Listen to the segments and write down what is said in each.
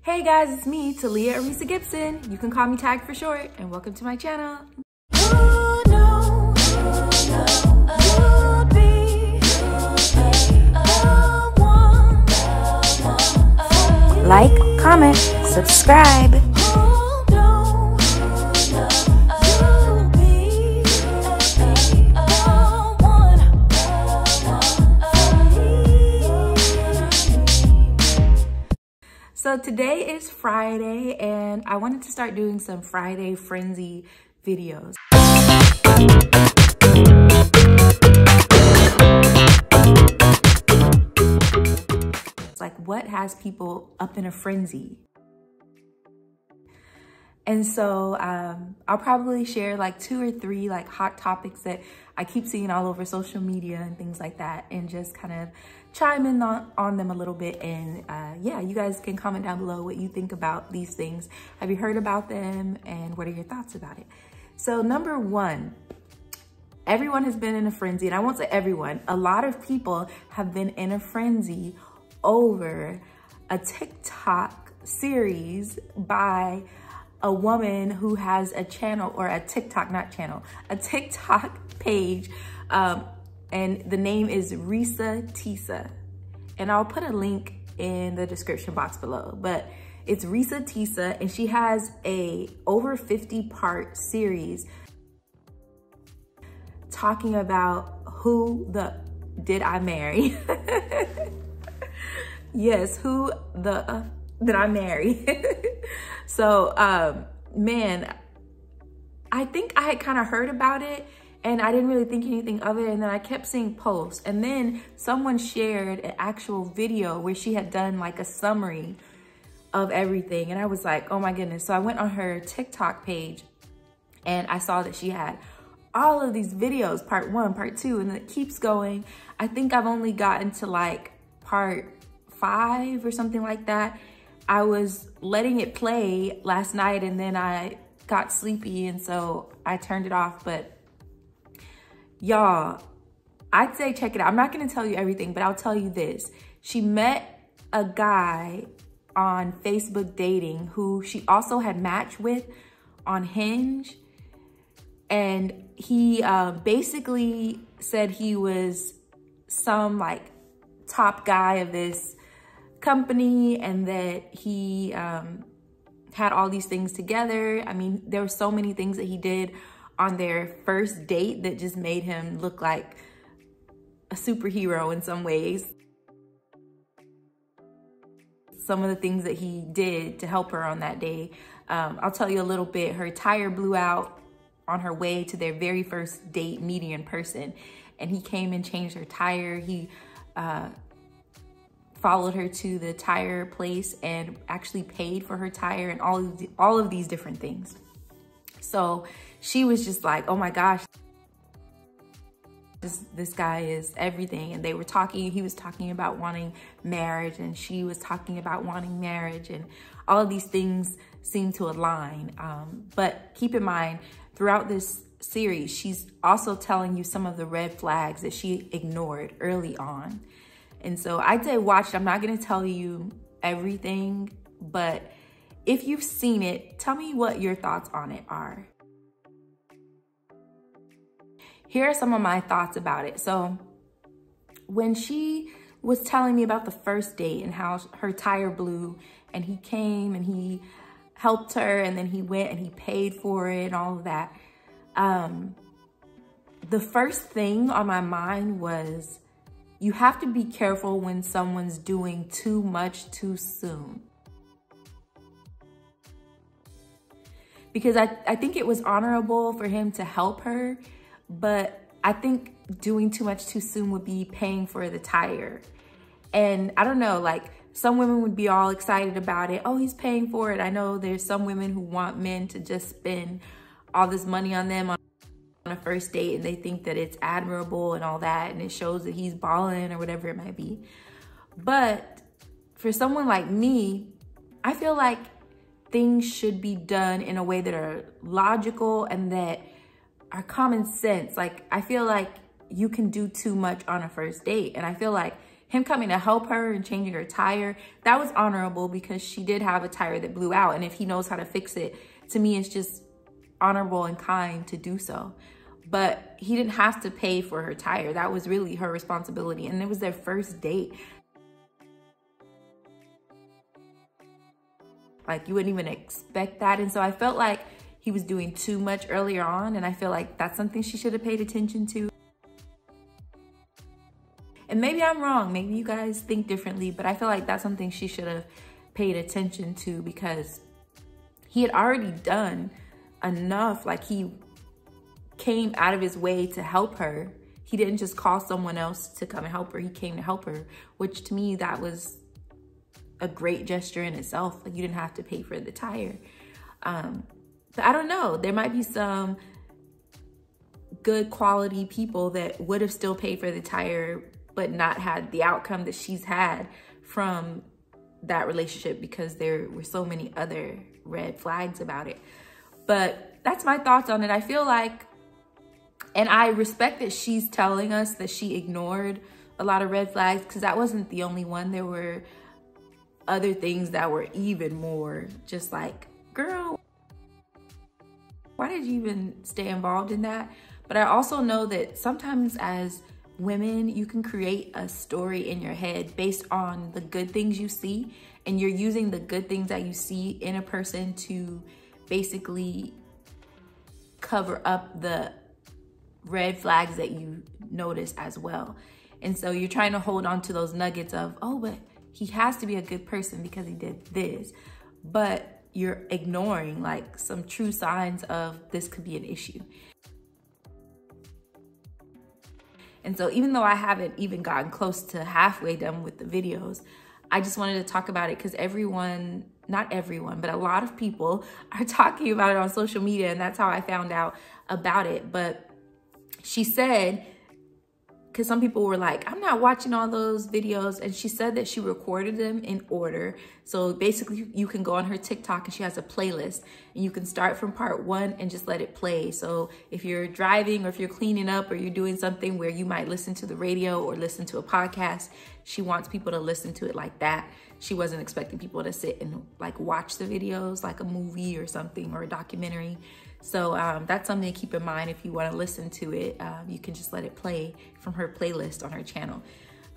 Hey guys, it's me, Talia Arisa Gibson. You can call me Tag for short, and welcome to my channel. Like, comment, subscribe. So today is Friday and I wanted to start doing some Friday frenzy videos. It's like, what has people up in a frenzy? And so I'll probably share like 2 or 3 like hot topics that I keep seeing all over social media and things like that, and just kind of chime in on them a little bit. And yeah, you guys can comment down below what you think about these things. Have you heard about them, and what are your thoughts about it? So number 1, everyone has been in a frenzy, and I won't say everyone, a lot of people have been in a frenzy over a TikTok series by a woman who has a channel, or a TikTok, not channel, a TikTok page, and the name is ReesaTeesa. And I'll put a link in the description box below, but it's ReesaTeesa, and she has a over 50-part series talking about who did I marry? Yes, who did I marry? So, man, I think I had kind of heard about it and I didn't really think anything of it. And then I kept seeing posts, and then someone shared an actual video where she had done like a summary of everything. And I was like, oh my goodness. So I went on her TikTok page and I saw that she had all of these videos, part 1, part 2, and it keeps going. I think I've only gotten to like part 5 or something like that. I was letting it play last night and then I got sleepy, and so I turned it off. But y'all, I'd say check it out. I'm not gonna tell you everything, but I'll tell you this. She met a guy on Facebook dating who she also had matched with on Hinge. And he basically said he was some like top guy of this company, and that he had all these things together. I mean, there were so many things that he did on their first date that just made him look like a superhero in some ways. Some of the things that he did to help her on that day. I'll tell you a little bit. Her tire blew out on her way to their very first date meeting in person, and he came and changed her tire. He followed her to the tire place and actually paid for her tire, and all of these different things. So she was just like, oh my gosh, this guy is everything. And they were talking, he was talking about wanting marriage, and she was talking about wanting marriage, and all of these things seem to align. But keep in mind, throughout this series, she's also telling you some of the red flags that she ignored early on. And so I'd say watch it. I'm not gonna tell you everything, but if you've seen it, tell me what your thoughts on it are. Here are some of my thoughts about it. So when she was telling me about the first date and how her tire blew, and he came and he helped her, and then he went and he paid for it and all of that, the first thing on my mind was, you have to be careful when someone's doing too much too soon. Because I think it was honorable for him to help her, but I think doing too much too soon would be paying for the tire. And I don't know, like, some women would be all excited about it. Oh, he's paying for it. I know there's some women who want men to just spend all this money on them on a first date, and they think that it's admirable and all that, and it shows that he's balling or whatever it might be. But for someone like me, I feel like things should be done in a way that are logical and that are common sense. Like, I feel like you can do too much on a first date, and I feel like him coming to help her and changing her tire, that was honorable because she did have a tire that blew out. And if he knows how to fix it, to me, it's just honorable and kind to do so. But he didn't have to pay for her tire. That was really her responsibility. And it was their first date. Like, you wouldn't even expect that. And so I felt like he was doing too much earlier on. And I feel like that's something she should have paid attention to. And maybe I'm wrong. Maybe you guys think differently. But I feel like that's something she should have paid attention to, because he had already done enough. Like, he came out of his way to help her. He didn't just call someone else to come and help her. He came to help her, which to me, that was a great gesture in itself. Like, you didn't have to pay for the tire. But I don't know, there might be some good quality people that would have still paid for the tire, but not had the outcome that she's had from that relationship, because there were so many other red flags about it. But that's my thoughts on it. I feel like, and I respect that she's telling us that she ignored a lot of red flags, because that wasn't the only one. There were other things that were even more just like, girl, why did you even stay involved in that? But I also know that sometimes as women, you can create a story in your head based on the good things you see, and you're using the good things that you see in a person to basically cover up the red flags that you notice as well. And so you're trying to hold on to those nuggets of, oh, but he has to be a good person because he did this. But you're ignoring like some true signs of this could be an issue. And so even though I haven't even gotten close to halfway done with the videos, I just wanted to talk about it because everyone, not everyone, but a lot of people are talking about it on social media, and that's how I found out about it. But she said, because some people were like, I'm not watching all those videos. And she said that she recorded them in order. So basically you can go on her TikTok and she has a playlist, and you can start from part 1 and just let it play. So if you're driving or if you're cleaning up or you're doing something where you might listen to the radio or listen to a podcast, she wants people to listen to it like that. She wasn't expecting people to sit and like watch the videos like a movie or something or a documentary. So that's something to keep in mind. If you want to listen to it, you can just let it play from her playlist on her channel.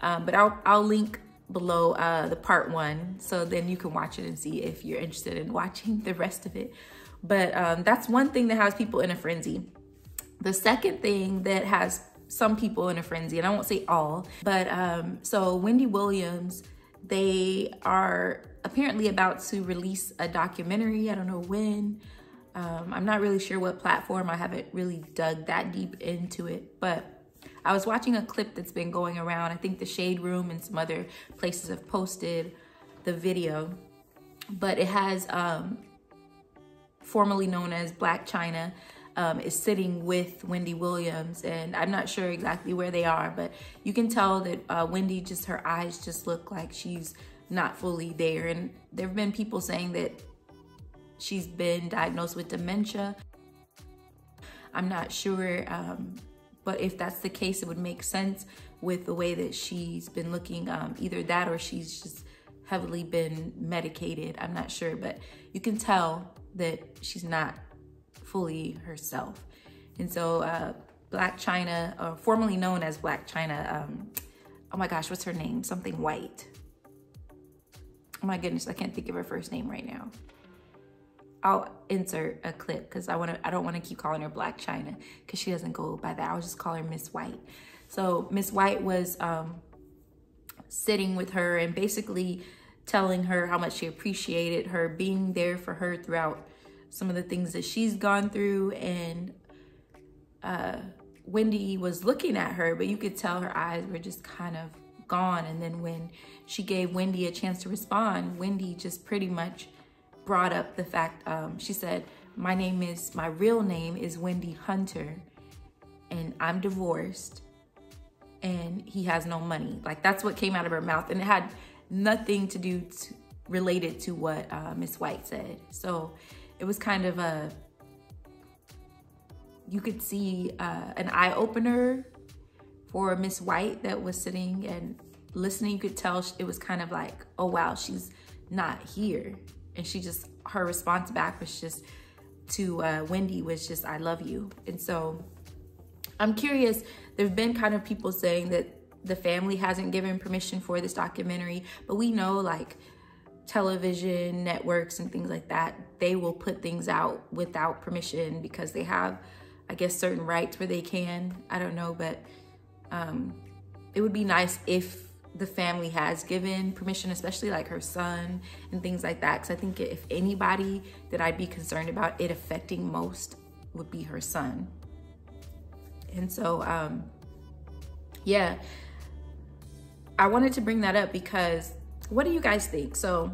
But I'll link below the part 1, so then you can watch it and see if you're interested in watching the rest of it. But that's one thing that has people in a frenzy. The second thing that has some people in a frenzy, and I won't say all, but so Wendy Williams, they are apparently about to release a documentary. I don't know when. I'm not really sure what platform. I haven't really dug that deep into it, but I was watching a clip that's been going around. I think the Shade Room and some other places have posted the video, but it has formerly known as Black China is sitting with Wendy Williams, and I'm not sure exactly where they are, but you can tell that Wendy, just her eyes just look like she's not fully there. And there have been people saying that she's been diagnosed with dementia. I'm not sure, but if that's the case, it would make sense with the way that she's been looking, either that or she's just heavily been medicated. I'm not sure, but you can tell that she's not fully herself. And so Black China, or formerly known as Black China, oh my gosh, what's her name? Something White. Oh my goodness, I can't think of her first name right now. I'll insert a clip because I don't want to keep calling her Black China because she doesn't go by that. I'll just call her Miss White. So Miss White was sitting with her and basically telling her how much she appreciated her being there for her throughout some of the things that she's gone through. And Wendy was looking at her, but you could tell her eyes were just kind of gone. And then when she gave Wendy a chance to respond, Wendy just pretty much brought up the fact, she said, my real name is Wendy Hunter, and I'm divorced, and he has no money. Like, that's what came out of her mouth, and it had nothing to do related to what Miss White said. So it was kind of you could see an eye-opener for Miss White that was sitting and listening, you could tell it was kind of like, oh wow, she's not here. And her response back was just to Wendy was just, I love you. And so I'm curious, there've been kind of people saying that the family hasn't given permission for this documentary, but we know like television networks and things like that, they will put things out without permission because they have, I guess, certain rights where they can. I don't know, but it would be nice if the family has given permission, especially like her son and things like that. Because I think if anybody that I'd be concerned about it affecting most would be her son. And so, yeah, I wanted to bring that up because what do you guys think? So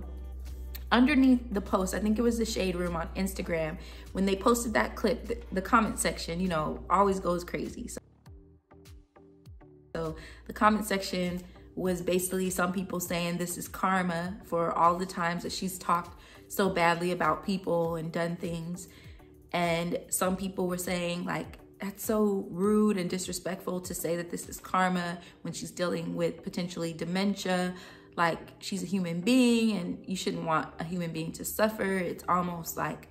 underneath the post, I think it was the Shade Room on Instagram, when they posted that clip, the comment section, you know, always goes crazy. So the comment section was basically some people saying this is karma for all the times that she's talked so badly about people and done things. And some people were saying like, that's so rude and disrespectful to say that this is karma when she's dealing with potentially dementia. Like, she's a human being and you shouldn't want a human being to suffer. It's almost like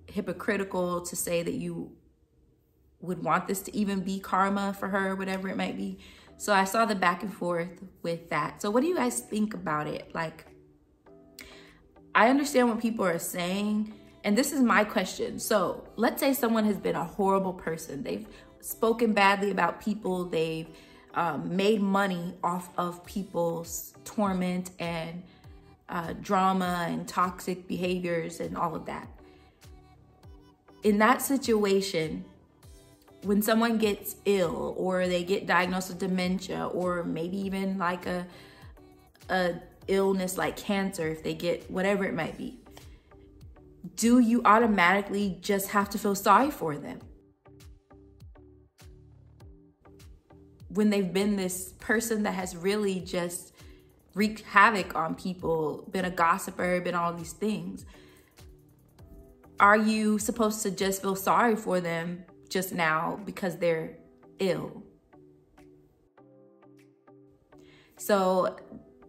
hypocritical to say that you would want this to even be karma for her, whatever it might be. So I saw the back and forth with that. So what do you guys think about it? Like, I understand what people are saying, and this is my question. So let's say someone has been a horrible person. They've spoken badly about people. They've made money off of people's torment and drama and toxic behaviors and all of that. In that situation, when someone gets ill or they get diagnosed with dementia or maybe even like a illness like cancer, if they get whatever it might be, do you automatically just have to feel sorry for them? When they've been this person that has really just wreaked havoc on people, been a gossiper, been all these things, are you supposed to just feel sorry for them just now because they're ill? So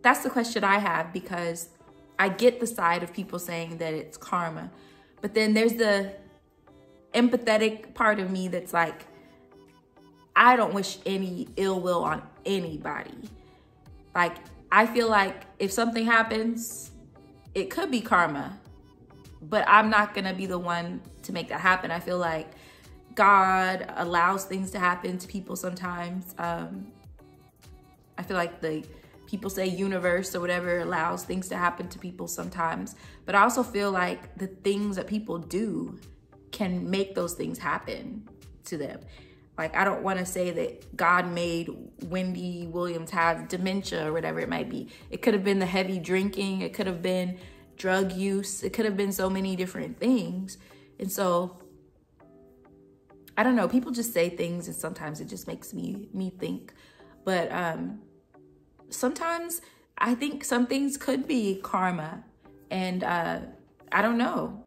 that's the question I have, because I get the side of people saying that it's karma, but then there's the empathetic part of me that's like, I don't wish any ill will on anybody. Like, I feel like if something happens, it could be karma, but I'm not gonna be the one to make that happen. I feel like God allows things to happen to people sometimes. I feel like the people say universe or whatever allows things to happen to people sometimes, but I also feel like the things that people do can make those things happen to them. Like, I don't want to say that God made Wendy Williams have dementia or whatever it might be. It could have been the heavy drinking. It could have been drug use. It could have been so many different things. And so, I don't know. People just say things and sometimes it just makes me think. But sometimes I think some things could be karma. And I don't know.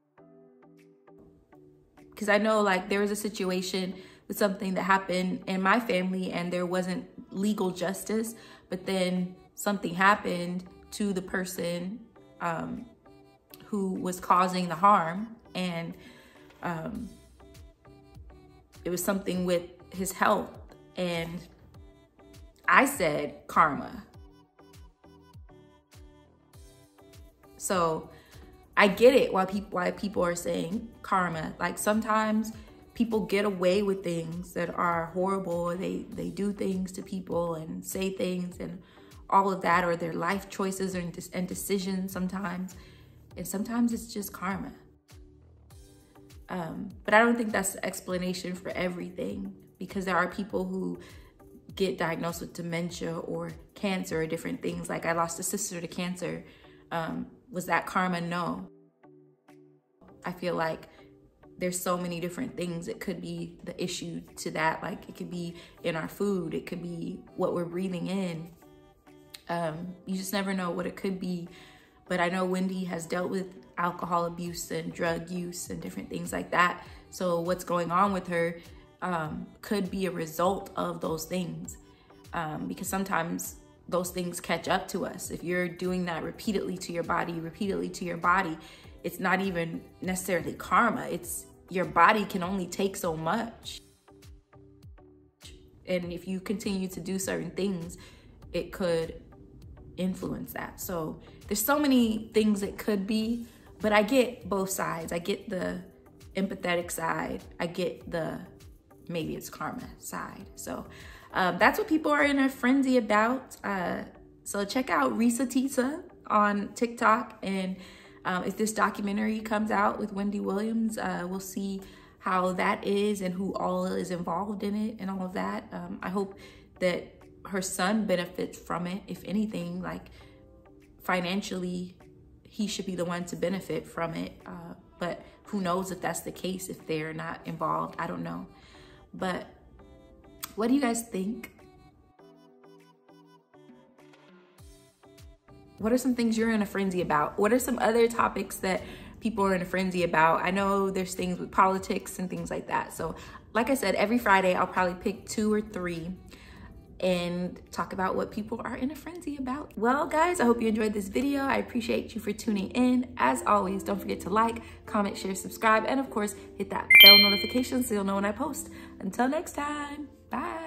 Because I know, like, there was a situation with something that happened in my family and there wasn't legal justice, but then something happened to the person who was causing the harm, and it was something with his health, and I said karma. So I get it why people are saying karma. Like, sometimes people get away with things that are horrible. They do things to people and say things and all of that, or their life choices and decisions sometimes. And sometimes it's just karma. But I don't think that's the explanation for everything, because there are people who get diagnosed with dementia or cancer or different things. Like, I lost a sister to cancer. Was that karma? No. I feel like there's so many different things. It could be the issue to that. Like, it could be in our food. It could be what we're breathing in. You just never know what it could be. But I know Wendy has dealt with alcohol abuse and drug use and different things like that. So what's going on with her could be a result of those things. Because sometimes those things catch up to us. If you're doing that repeatedly to your body, it's not even necessarily karma. It's your body can only take so much. And if you continue to do certain things, it could influence that. So there's so many things it could be, but I get both sides. I get the empathetic side. I get the maybe it's karma side. So that's what people are in a frenzy about. So check out ReesaTeesa on TikTok. And if this documentary comes out with Wendy Williams, we'll see how that is and who all is involved in it and all of that. I hope that her son benefits from it. If anything, like financially, he should be the one to benefit from it. But who knows if that's the case, if they're not involved, I don't know. But what do you guys think? What are some things you're in a frenzy about? What are some other topics that people are in a frenzy about? I know there's things with politics and things like that. So like I said, every Friday, I'll probably pick 2 or 3 and talk about what people are in a frenzy about. Well, guys, I hope you enjoyed this video. I appreciate you for tuning in. As always, don't forget to like, comment, share, subscribe, and of course, hit that bell notification so you'll know when I post. Until next time, bye.